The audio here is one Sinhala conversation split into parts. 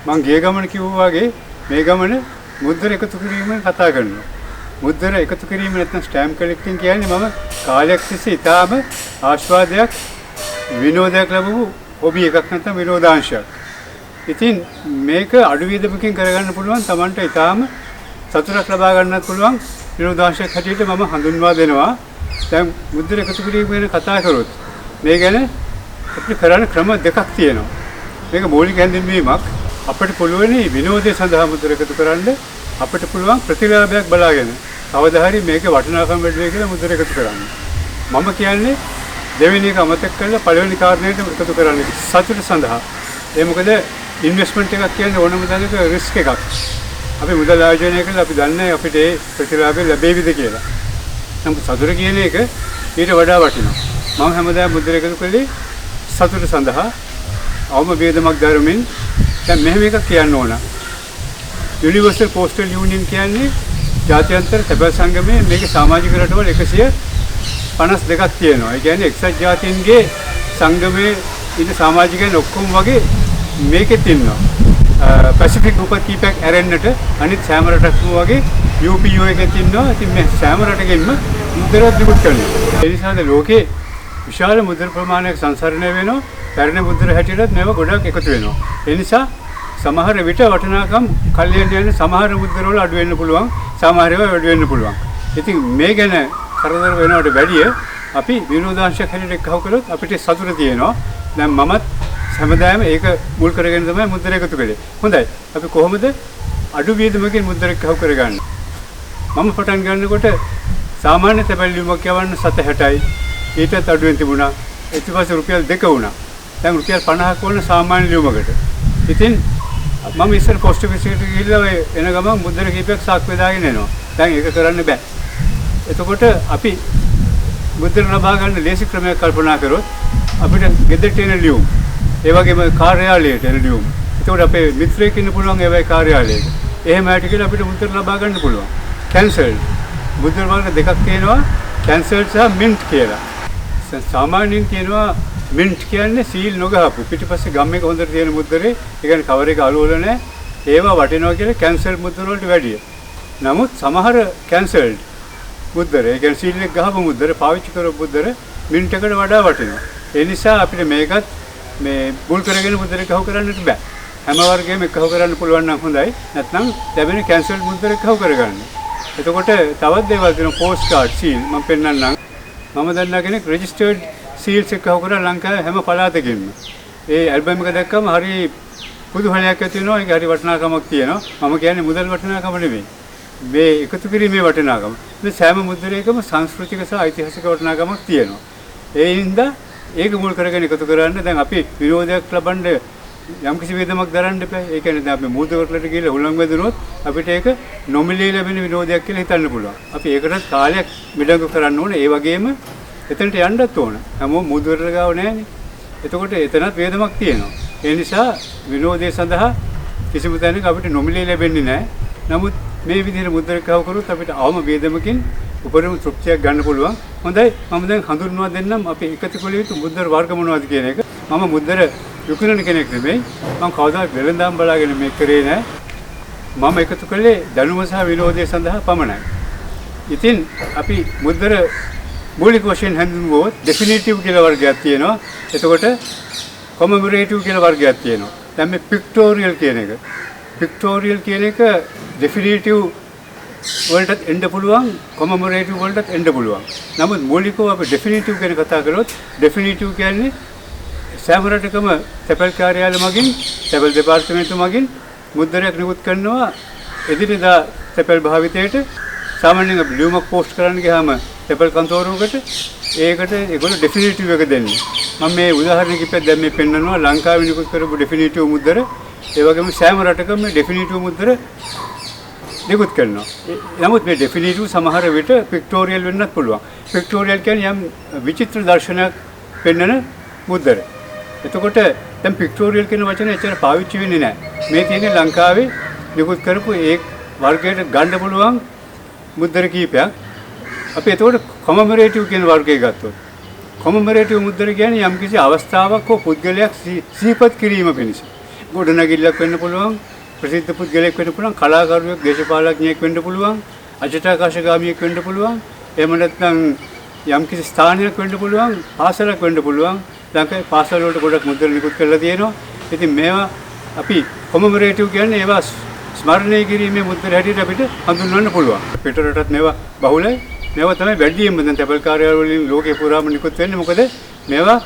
මං ගිය ගමන කිව්වා වගේ මේ ගමන මුද්දර එකතු කිරීමෙන් කතා කරනවා. මුද්දර එකතු කිරීම නැත්නම් ස්ටෑම්ප් කලෙක්ටිං කියන්නේ මම කාලයක් තිස්සේ ඉතාම ආස්වාදයක් විනෝදයක් ලැබුණු හොබි එකක් නැත්නම් විනෝදාංශයක්. ඉතින් මේක අඩු වියදමකින් කරගන්න පුළුවන් Tamanට ඉතාම සතුටක් ලබා ගන්නත් පුළුවන් විනෝදාංශයක් හැටියට මම හඳුන්වා දෙනවා. දැන් මුද්දර එකතු කිරීම ගැන කතා කරොත් මේ ගැන අපිට කරන්න ක්‍රම දෙකක් තියෙනවා. මේක මූලික හැඳින්වීමක්. අපිට පුළුවන් විනෝදයේ සඳහා මුද්දර එකතු කරන්න අපිට පුළුවන් ප්‍රතිලාභයක් බලාගෙන කවදා හරි මේකේ වටිනාකම වැඩි වෙයි කියලා මුද්දර එකතු කරන්න. මම කියන්නේ දෙවෙනි එක අමතක කරලා පළවෙනි කාරණේට එකතු කරන්න සතුට සඳහා. ඒ මොකද ඉන්වෙස්ට්මන්ට් එකක් කියන්නේ ඕනම දෙයක රිස්ක් එකක්. අපි මුදල් ආයෝජනය කරලා අපි දන්නේ අපිට ඒ ප්‍රතිලාභය ලැබෙයිද කියලා. නමුත් සතුට කියන එක ඊට වඩා වටිනවා. මම හැමදාම මුද්දර එකතු කළේ සතුට සඳහා අවම වේදමක් ධර්මෙන් දැන් මෙහෙම එකක් කියන්න ඕන. යුනිවර්සල් පෝස්ටල් යූනියන් කියන්නේ ජාත්‍යන්තර තැපැල් සංගමයේ මේකේ සමාජික රටවල් 152ක් තියෙනවා. ඒ කියන්නේ එක්සත් ජාතීන්ගේ සංගමයේ ඉන්න සමාජිකයන් ඔක්කොම වගේ මේකෙත් ඉන්නවා. පැසිෆික් ගෲප් කීපයක් ඇරෙන්නට අනිත් සෑම රටකම වගේ UPO එකෙත් ඉන්නවා. ඉතින් මේ සෑම රටකින්ම මුද්දර දිගුත් කරනවා. ඒ නිසාද ලෝකේ විශාල මුද්දර ප්‍රමාණයක් සංසරණය වෙනවා. පැරණි මුද්දර හැටියටත් මේවා ගොඩක් එකතු වෙනවා. ඒ නිසා සමහර විට වටිනාකම් කල්යන්න යන සමහර මුද්දර වල අඩු වෙන්න පුළුවන්. සමහර ඒවා වැඩි වෙන්න පුළුවන්. ඉතින් මේ ගැන කරදර වෙනවට වැඩිය අපි විනෝදාංශයක් හැටියට එක්කව කළොත් අපිට සතුට තියෙනවා. දැන් මමත් හැමදාම ඒක මුල් කරගෙන තමයි මුද්දර එකතු කළේ. හොඳයි. අපි කොහොමද අඩු වියදමකින් මුද්දර එක්කව කරගන්නේ? මම පටන් ගන්නකොට සාමාන්‍ය තැපැල් ලියුමක් යවන්න 760යි. ඊටත් අඩුවෙන් තිබුණා. ඊට පස්සේ රුපියල් 2 වුණා. දැන් රුපියල් 50ක් වුණ සාමාන්‍ය ලියුමකට. ඉතින් මම ඉස්සර පොස්ට් ඔෆිස් එකට ගිහිල්ලා එන ගමන් මුද්දර කීපයක් සාක්කුවේ දාගෙන එනවා. දැන් ඒක කරන්න බෑ. එතකොට අපි මුද්දර ලබා ගන්න ලේසි ක්‍රමයක් කල්පනා කරොත් අපිට ගෙදරට එන ලියුම්, ඒ වගේම කාර්යාලයට එන ලියුම්. එතකොට අපේ මිත්‍රයෙක් ඉන්න පුළුවන් ඒ වගේ කාර්යාලයක. එහෙම ඇට කියලා අපිට මුද්දර ලබා ගන්න පුළුවන්. කැන්සල් මුද්දර වර්ග දෙකක් තියෙනවා. කැන්සල් සහ මින්ට් කියලා. සාමාන්‍යයෙන් කියනවා මින්ට් කියන්නේ සීල් නොගහපු පිටිපස්සේ ගම් එක හොඳට තියෙන මුද්දරේ, ඒ කියන්නේ කවර එක අලුවල නැහැ. ඒවා වටිනවා කියලා කැන්සල් මුද්දර වලට වැඩිය. නමුත් සමහර කැන්සල්ඩ් මුද්දර, ඒ කියන්නේ සීල් එක ගහපු මුද්දර, පාවිච්චි කරපු මුද්දර මින්ට් එකට වඩා වටිනවා. ඒ නිසා අපිට මේකත් මේ මුල් කරගෙන මුද්දර එකව කරන්නට බෑ. හැම වර්ගයක්ම එකව කරන්න පුළුවන් නම් හොඳයි. නැත්නම් ලැබෙන කැන්සල්ඩ් මුද්දර එකව කරගන්න. එතකොට තවත් දේවල් තියෙනවා. පෝස්ට් කාඩ් සීල් මම පෙන්නන්නම්. මම දන්නා කෙනෙක් රෙජිස්ටර්ඩ් සීල්ස් එකව කරලා ලංකාවේ හැම පළාතකින්ම. ඒ ඇල්බම් එක දැක්කම හරි කුතුහලයක් ඇති වෙනවා. ඒක හරි වටිනාකමක් තියෙනවා. මම කියන්නේ මුදල් වටිනාකම නෙමෙයි. මේ එකතු කිරීමේ වටිනාකම. මේ සෑම මුද්දරයකම සංස්කෘතික සහ ඓතිහාසික වටිනාකමක් තියෙනවා. ඒ හින්දා ඒක මුල් කරගෙන එකතු කරන්න දැන් අපි විනෝදයක් ලබන්න යම්කිසි වේදමක් දරන්න එපා. ඒ කියන්නේ දැන් අපි මුද්දරකට ගිහලා හුලං වැදුනොත් අපිට ඒක නොමිලේ ලැබෙන විනෝදයක් කියලා හිතන්න පුළුවන්. අපි ඒකටත් කාලයක් මිඩංගු කරන්න ඕනේ. ඒ වගේම එතනට යන්නත් ඕන. හැමෝම මුද්දරට ගාව නැහැනේ. එතකොට එතනත් වේදමක් තියෙනවා. ඒ නිසා විනෝදයේ සඳහා කිසිම තැනක අපිට නොමිලේ ලැබෙන්නේ නැහැ. නමුත් මේ විදිහට මුද්දර කව කරොත් අපිට අවම වේදමකින් උපරිම තෘප්තියක් ගන්න පුළුවන්. හොඳයි. මම දැන් හඳුන්වා දෙන්නම් අපි එකතු කළ යුතු මුද්දර වර්ග මොනවද කියන එක. මම මුද්දර විකුණන කෙනෙක් නෙමෙයි. මම කවදාවත් වෙළඳාම් බලාගෙන මේක කරේ නැහැ. මම එකතු කළේ දැනුම සහ විනෝදයේ සඳහා පමණයි. ඉතින් අපි මුද්දර මූලික වශයෙන් හඳුන්වුවොත් ඩෙෆිනිටිව් කියලා වර්ගයක් තියෙනවා. එතකොට කොමෙමොරේටිව් කියලා වර්ගයක් තියෙනවා. දැන් මේ පික්ටෝරියල් කියන එක. පික්ටෝරියල් කියන එක ඩෙෆිනිටිව් වලටත් එන්න පුළුවන්, කොමෙමොරේටිව් වලටත් එන්න පුළුවන්. නමුත් මූලිකව අපි ඩෙෆිනිටිව් ගැන කතා කරොත් ඩෙෆිනිටිව් කියන්නේ සෑම රටකම තැපැල් කාර්යාලය මගින්, තැපැල් දෙපාර්තමේන්තුව මගින් මුද්දරයක් නිකුත් කරනවා එදිනෙදා තැපැල් භාවිතයට. සාමාන්‍යයෙන් අපි ලියුමක් පෝස්ට් කරන්න ගියාම තැපැල් කන්තෝරුවකට ඒකට ඒගොල්ලෝ ඩෙෆිනිටිව් එක දෙන්නේ. මම මේ උදාහරණ කිප්පයක් දැන් මේ පෙන්නනවා ලංකාවේ නිකුත් කරපු ඩෙෆිනිටිව් මුද්දර. ඒ වගේම සෑම රටකම මේ ඩෙෆිනිටිව් මුද්දර නිකුත් කරනවා. නමුත් මේ ඩෙෆිනිටිව් සමහර විට පික්ටෝරියල් වෙන්නත් පුළුවන්. පික්ටෝරියල් කියන්නේ යම් විචිත්‍ර දර්ශනයක් පෙන්වන මුද්දර. එතකොට දැන් පික්ටෝරියල් කියන වචනේ එච්චර පාවිච්චි වෙන්නේ නැහැ. මේ තියෙන්නේ ලංකාවේ නිකුත් කරපු ඒ වර්ගයට ගන්න පුළුවන් මුද්දර කීපයක්. අපි එතකොට කොමෙමොරේටිව් කියන වර්ගය ගත්තොත් කොමෙමොරේටිව් මුද්දර කියන්නේ යම්කිසි අවස්ථාවක් හෝ පුද්ගලයක් සිහිපත් කිරීම පිණිස. ගොඩනැගිල්ලක් වෙන්න පුළුවන්, ප්‍රසිද්ධ පුද්ගලයෙක් වෙන්න පුළුවන්, කලාකරුවෙක්, දේශපාලඥයෙක් වෙන්න පුළුවන්, අජටාකාශගාමියෙක් වෙන්න පුළුවන්. එහෙම නැත්නම් යම්කිසි ස්ථානයක් වෙන්න පුළුවන්, පාසලක් වෙන්න පුළුවන්. ලංකාවේ පාසල් වලට ගොඩක් මුද්‍රණ නිකුත් කරලා තියෙනවා. ඉතින් මේවා අපි කොමමරේටිව් කියන්නේ ඒවා ස්මරණය කිරීමේ මුද්‍රණ හැටියට අපිට හඳුන්වන්න පුළුවන්. පිටරටත් මේවා බහුලයි. මේවා තමයි වැඩියෙන්ම දැන් තැපැල් කාර්යාලය වලින් ලෝකේ පුරාම නිකුත් වෙන්නේ. මොකද මේවා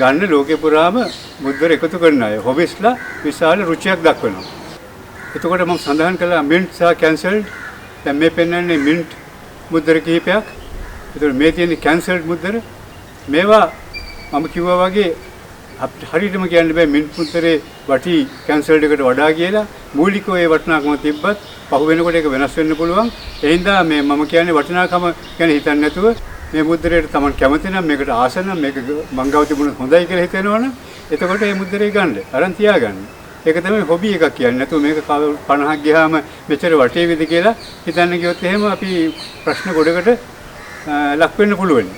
ගන්න ලෝකේ පුරාම මුද්‍රණ එකතු කරන අය හොබිස්ලා විශාල රුචියක් දක්වනවා. එතකොට මම සඳහන් කළා මින්ට් සහ කැන්සල්ඩ්. දැන් මේ පෙන්වන්නේ මින්ට් මුද්‍රණ කිහිපයක්. එතකොට මේ තියෙන්නේ කැන්සල්ඩ් මුද්‍රණ. මේවා මම කිව්වා වගේ අපිට හරියටම කියන්න බෑ මින්ට් මුද්‍රේ වටි කැන්සල්ඩ් එකට වඩා කියලා. මූලිකව ඒ වටිනාකම තිබ්බත් පහු වෙනකොට ඒක වෙනස් වෙන්න පුළුවන්. ඒ හින්දා මේ මම කියන්නේ වටිනාකම ගැන හිතන්නේ නැතුව මේ මුද්‍රයට Taman කැමති නම් මේකට ආස නම් මේක මං ගාව තිබුණොත් හොඳයි කියලා හිතෙනවනම් එතකොට මේ මුද්‍රේ ගන්න. අරන් තියාගන්න. ඒක තමයි හොබි එකක් කියන්නේ. නැතුව මේක 50ක් ගියාම මෙච්චර වටේ විද කියලා හිතන්න ගියොත් එහෙම අපි ප්‍රශ්න ගොඩකට ලක් වෙන්න පුළුවන්.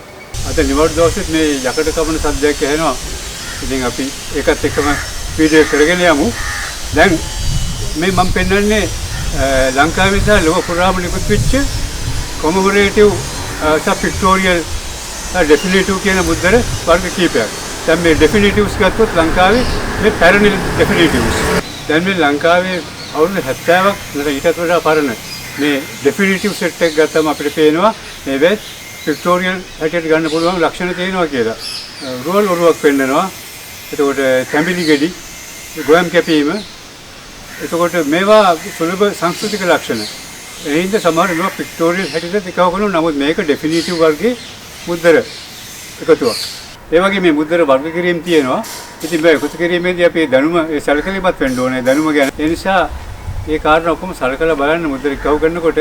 අද නිවර්ත දවසෙත් මේ යකඩ කපන සද්දයක් ඇහෙනවා. ඉතින් අපි ඒකත් එක්කම වීඩියෝ කරගෙන යමු. දැන් මේ මම පෙන්වන්නේ ලංකාවේ සහ ලෝක පුරාම නිකුත් වෙච්ච කොමමරේටිව් සහ පික්ටෝරියල් ඩෙෆිනිටිව් කියන මුද්‍රණ වර්ග කීපයක්. දැන් මේ ඩෙෆිනිටිව්ස් ගත්තොත් ලංකාවේ මේ පැරණි ඩෙෆිනිටිව්ස්. දැන් මේ ලංකාවේ අවුරුදු 70ක් නැත්නම් ඊටත් වඩා පරණ මේ ඩෙෆිනිටිව් සෙට් එක ගත්තම අපිට පේනවා මේ වෙත් පික්ටෝරියල් හැටියට ගන්න පුළුවන් ලක්ෂණ තියෙනවා කියලා. රුවල් ඔරුවක් පෙන්නනවා. එතකොට තැඹිලි ගෙඩි, ගොයම් කැපීම. එතකොට මේවා සුලභ සංස්කෘතික ලක්ෂණ. ඒ හින්දා සමහර මේවා පික්ටෝරියල් හැටියට එකව කරනවා. නමුත් මේක ඩෙෆිනිටිව් වර්ගයේ මුද්දර එකතුවක්. ඒ වගේ මේ මුද්දර වර්ග කිරීම තියෙනවා. ඉතින් මේ එකතු කිරීමේදී අපි දැනුම ඒ සැලකලිමත් වෙන්න ඕනේ දැනුම ගැන. ඒ නිසා මේ කාරණා ඔක්කොම සලකලා බලන්න මුද්දර එකව කරනකොට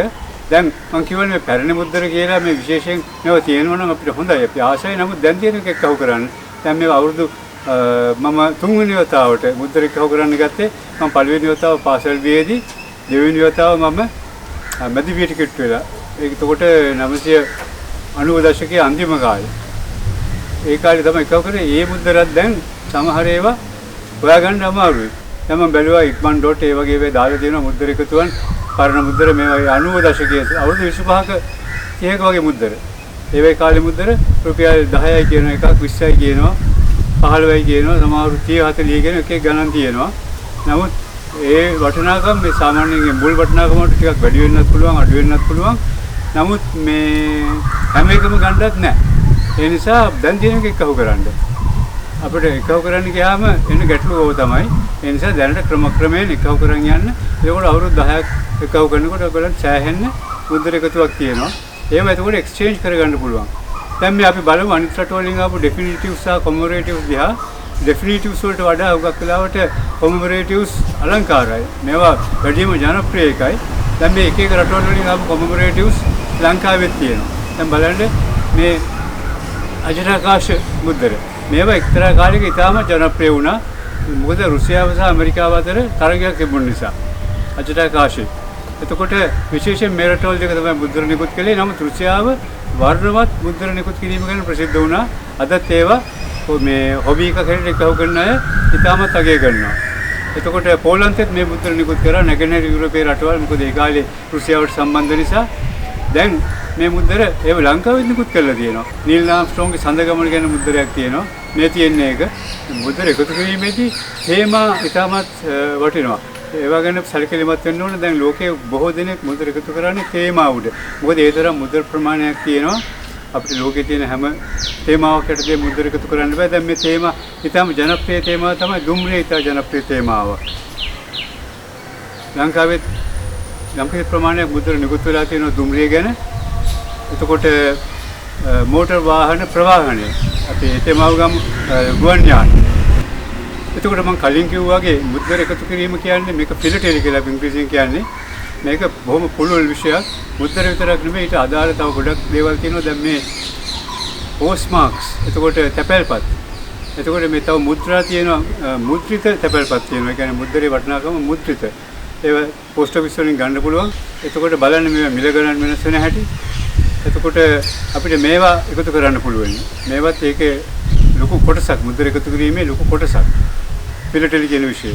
දැන් මම කියවනේ පැරණි මුද්දර කියලා මේ විශේෂයෙන් මේවා තියෙනවා නම් අපිට හොඳයි. අපි ආසයි. නමුත් දැන් තියෙන එක එකව කරන්න. දැන් මේ අවුරුදු මම තුන්වෙනි වතාවට මුද්දර එකව කරන්න ගත්තේ. මම පළවෙනි වතාව පාසල් වියේදී, දෙවෙනි වතාව මම මැදිවියට කිට්ටු වෙලා. ඒකට 990 දශකයේ අන්තිම කාලේ. ඒ කාලේ තමයි එකව කරේ. ඒ මුද්දරත් දැන් සමහර ඒවා හොයාගන්න අමාරුයි. දැන් මම බැලුවා ඉක්මන් ඩොට් ඒ වගේ ඒවා දාලා තියෙනවා මුද්දර එකතුවන්. පරණ මුද්දර මේවා 90 දශකයේ අවුරුදු 25ක 30ක වගේ මුද්දර. ඒ වේ කාලේ මුද්දර රුපියල් 10යි කියන එකක් 20යි කියනවා 15යි කියනවා සමහරු 30 40 කියන එකේ ගණන් තියෙනවා. නමුත් ඒ වටිනාකම් මේ සාමාන්‍යයෙන් මුල් වටිනාකමට ටිකක් වැඩි වෙන්නත් පුළුවන් අඩු වෙන්නත් පුළුවන්. නමුත් මේ හැම එකම ගන්නවත් නැහැ. ඒ නිසා දැන් තියෙන එක එකව කරන්න. අපිට එකව කරන්න ගියාම එන ගැටලුව ඕක තමයි. ඒ නිසා දැනට ක්‍රමයෙන් එකව කරන් යන්න. ඒකෝට අවුරුදු 10ක් එකව කරනකොට ඔයගොල්ලන් සෑහෙන්න මුද්දර එකතුවක් තියෙනවා. ඒව එතකොට එක්ස්චේන්ජ් කරගන්න පුළුවන්. දැන් මේ අපි බලමු අනිත් රටවලින් ආපු ඩෙෆිනිටිව්ස් සහ කොමමරේටිව්ස් දිහා. ඩෙෆිනිටිව්ස් වලට වඩා හුඟක් වෙලාවට කොමමරේටිව්ස් අලංකාරයි. මේවා වැඩිම ජනප්‍රිය එකයි. දැන් මේ එක එක රටවල් වලින් ආපු කොමමරේටිව්ස් ලංකාවෙත් තියෙනවා. දැන් බලන්න මේ අජටාකාශ මුද්දර. මේවා එක්තරා කාලයක ඉතාම ජනප්‍රිය වුණා. මොකද රුසියාව සහ ඇමරිකාව අතර තරගයක් තිබුණ නිසා. අජටාකාශේ. එතකොට විශේෂයෙන් මේ රටවල් දෙක තමයි මුද්දර නිකුත් කළේ. නමුත් රුසියාව වර්ණවත් මුද්දර නිකුත් කිරීම ගැන ප්‍රසිද්ධ වුණා. අදත් ඒවා මේ හොබි එක හැටියට එකව කරන අය ඉතාමත් අගය කරනවා. එතකොට පෝලන්තෙත් මේ මුද්දර නිකුත් කරා නැගෙනහිර යුරෝපයේ රටවල්. මොකද ඒ කාලේ රුසියාවට සම්බන්ධ නිසා. දැන් මේ මුද්දර ඒව ලංකාවෙත් නිකුත් කරලා තියෙනවා. නීල් ආම්ස්ට්‍රෝන්ගේ සඳගමන ගැන මුද්දරයක් තියෙනවා. මේ තියෙන්නේ ඒක. මුද්දර එකතු කිරීමේදී තේමා ඉතාමත් වටිනවා. ඒවා ගැන සැලකිලිමත් වෙන්න ඕනේ. දැන් ලෝකයේ බොහෝ දෙනෙක් මුද්දර එකතු කරන්නේ තේමා උඩ. මොකද ඒ තරම් මුද්දර ප්‍රමාණයක් තියෙනවා. අපිට ලෝකයේ තියෙන හැම තේමාවක් යටතේ මුද්දර එකතු කරන්න බෑ. දැන් මේ තේමා ඉතාම ජනප්‍රිය තේමාව තමයි දුම්රිය ඉතා ජනප්‍රිය තේමාව. ලංකාවේ යම් කිසි ප්‍රමාණයක් මුද්දර නිකුත් වෙලා තියෙනවා දුම්රිය ගැන. එතකොට මෝටර් වාහන ප්‍රවාහනය අපි තේමාව ගමු ගුවන් යාන. එතකොට මම කලින් කිව්වා වගේ මුද්දර එකතු කිරීම කියන්නේ මේක ෆිලටෙලි කියලා අපි ඉංග්‍රීසියෙන් කියන්නේ. මේක බොහොම පුළුල් විෂයක්. මුද්දර විතරක් නෙමෙයි ඊට අදාළ තව ගොඩක් දේවල් තියෙනවා. දැන් මේ පෝස්ට් මාක්ස්. එතකොට තැපැල්පත්. එතකොට මේ තව මුද්‍රා තියෙනවා. මුද්‍රිත තැපැල්පත් තියෙනවා. ඒ කියන්නේ මුද්දරේ වටිනාකම මුද්‍රිත. ඒව පෝස්ට් ඔෆිස් වලින් ගන්න පුළුවන්. එතකොට බලන්න මේවා මිල ගණන් වෙනස් වෙන හැටි. එතකොට අපිට මේවා එකතු කරන්න පුළුවන්. මේවත් ඒකේ ලොකු කොටසක් මුද්දර එකතු කිරීමේ ලොකු කොටසක්. ෆිලටෙලි කියන විෂය.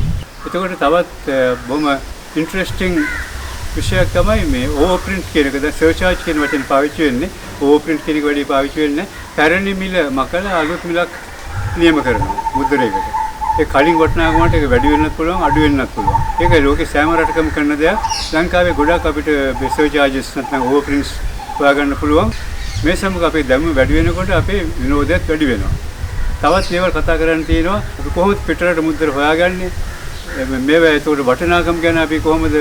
එතකොට තවත් බොහොම ඉන්ටරෙස්ටිං විෂයක් තමයි මේ ඕවර් ප්‍රින්ට් කියන එක. දැන් සර්චාර්ජ් කියන වචනේ පාවිච්චි වෙන්නේ ඕවර් ප්‍රින්ට් කියන එක වැඩි පාවිච්චි වෙන්නේ පැරණි මිල මකලා අලුත් මිලක් නියම කරනවා මුද්‍රණයකට. ඒ කලින් වටිනාකමට ඒක වැඩි වෙන්නත් පුළුවන් අඩු වෙන්නත් පුළුවන්. ඒක ලෝකේ සෑම රටකම කරන දෙයක්. ලංකාවේ ගොඩක් අපිට සර්චාර්ජස් නැත්නම් ඕවර් ප්‍රින්ට්ස් හොයාගන්න පුළුවන්. මේ සමග අපේ දැනුම වැඩි වෙනකොට අපේ විනෝදයත් වැඩි වෙනවා. තවත් දේවල් කතා කරන්න තියෙනවා. අපි කොහොමද පිටරට මුද්‍ර හොයාගන්නේ? මේවා ඒතකොට වටිනාකම් ගැන අපි කොහොමද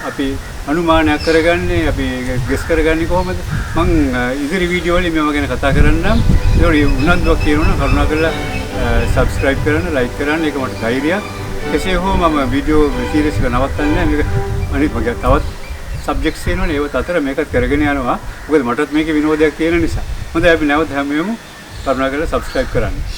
අපි අනුමානයක් කරගන්නේ? අපි ගෙස් කරගන්නේ කොහොමද? මම ඉදිරි වීඩියෝ වලින් මේවා ගැන කතා කරන්නම්. ඒක උනන්දුවක් තියෙනවා කරුණාකරලා subscribe කරන්න, like කරන්න. ඒක මට ධෛර්යයක්. කෙසේ හෝ මම වීඩියෝ සීරීස් එක නවත්තන්නේ නැහැ. මේක අනිත් වගේ තවත් සබ්ජෙක්ට්ස් තියෙනවනේ ඒවත් අතර මේකත් කරගෙන යනවා. මොකද මටත් මේකේ විනෝදයක් තියෙන නිසා. හොඳයි අපි නැවත හැමෝම කරුණාකරලා subscribe කරන්න.